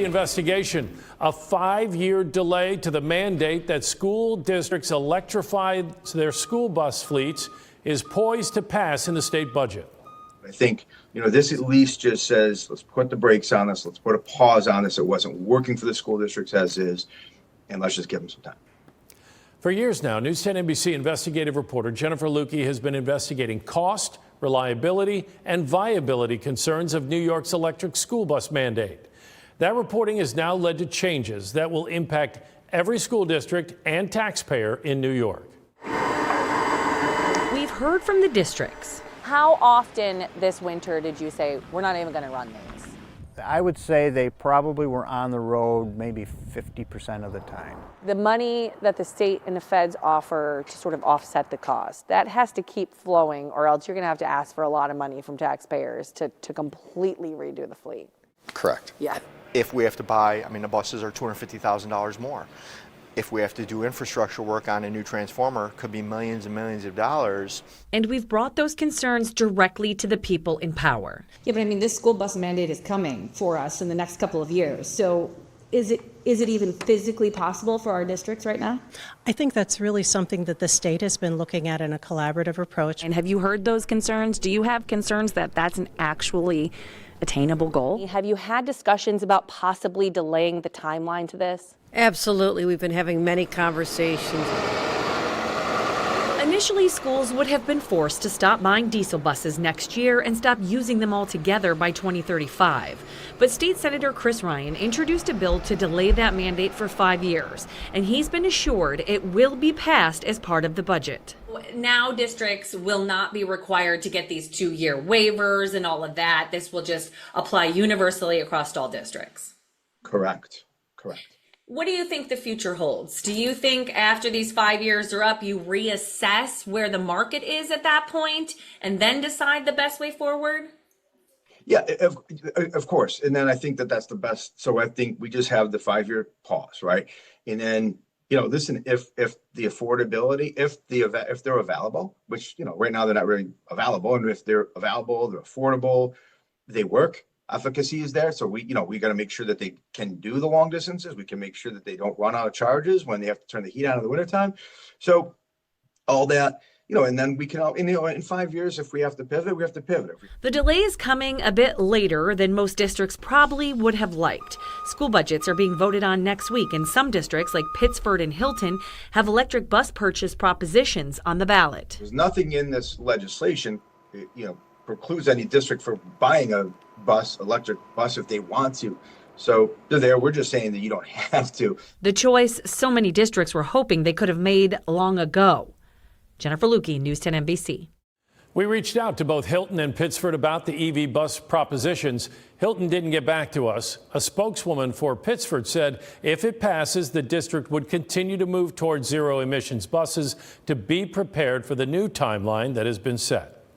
Investigation, a 5-year delay to the mandate that school districts electrify their school bus fleets is poised to pass in the state budget. I think, this at least just says, let's put the brakes on this. Let's put a pause on this. It wasn't working for the school districts as is, and let's just give them some time. For years now, News 10 NBC investigative reporter Jennifer Lewke has been investigating cost, reliability, and viability concerns of New York's electric school bus mandate. That reporting has now led to changes that will impact every school district and taxpayer in New York. We've heard from the districts. How often this winter did you say, we're not even going to run these? I would say they probably were on the road maybe 50% of the time. The money that the state and the feds offer to sort of offset the cost, that has to keep flowing, or else you're going to have to ask for a lot of money from taxpayers to completely redo the fleet. Correct. Yeah. If we have to buy, the buses are $250,000 more. If we have to do infrastructure work on a new transformer, could be millions and millions of dollars. And we've brought those concerns directly to the people in power. Yeah, but this school bus mandate is coming for us in the next couple of years. So is it even physically possible for our districts right now? I think that's really something that the state has been looking at in a collaborative approach. And have you heard those concerns? Do you have concerns that that's an actually attainable goal? Have you had discussions about possibly delaying the timeline to this? Absolutely. We've been having many conversations. Initially, schools would have been forced to stop buying diesel buses next year and stop using them altogether by 2035. But State Senator Chris Ryan introduced a bill to delay that mandate for 5 years, and he's been assured it will be passed as part of the budget. Now districts will not be required to get these 2-year waivers and all of that. This will just apply universally across all districts. Correct. What do you think the future holds? Do you think after these 5 years are up, you reassess where the market is at that point and then decide the best way forward? Yeah, of course. And then I think that's the best. So I think we just have the 5-year pause, right? And then, listen, if the affordability, if they're available, which, right now they're not really available. And if they're available, they're affordable, they work. Efficacy is there. So we got to make sure that they can do the long distances. We can make sure that they don't run out of charges when they have to turn the heat on in the wintertime. So all that, and then we can, in 5 years, if we have to pivot, we have to pivot. The delay is coming a bit later than most districts probably would have liked. School budgets are being voted on next week, and some districts like Pittsford and Hilton have electric bus purchase propositions on the ballot. There's nothing in this legislation, precludes any district from buying a electric bus if they want to. So they're there. We're just saying that you don't have to. The choice so many districts were hoping they could have made long ago. Jennifer Lewke, News 10 NBC. We reached out to both Hilton and Pittsford about the EV bus propositions. Hilton didn't get back to us. A spokeswoman for Pittsford said if it passes, the district would continue to move towards zero emissions buses to be prepared for the new timeline that has been set.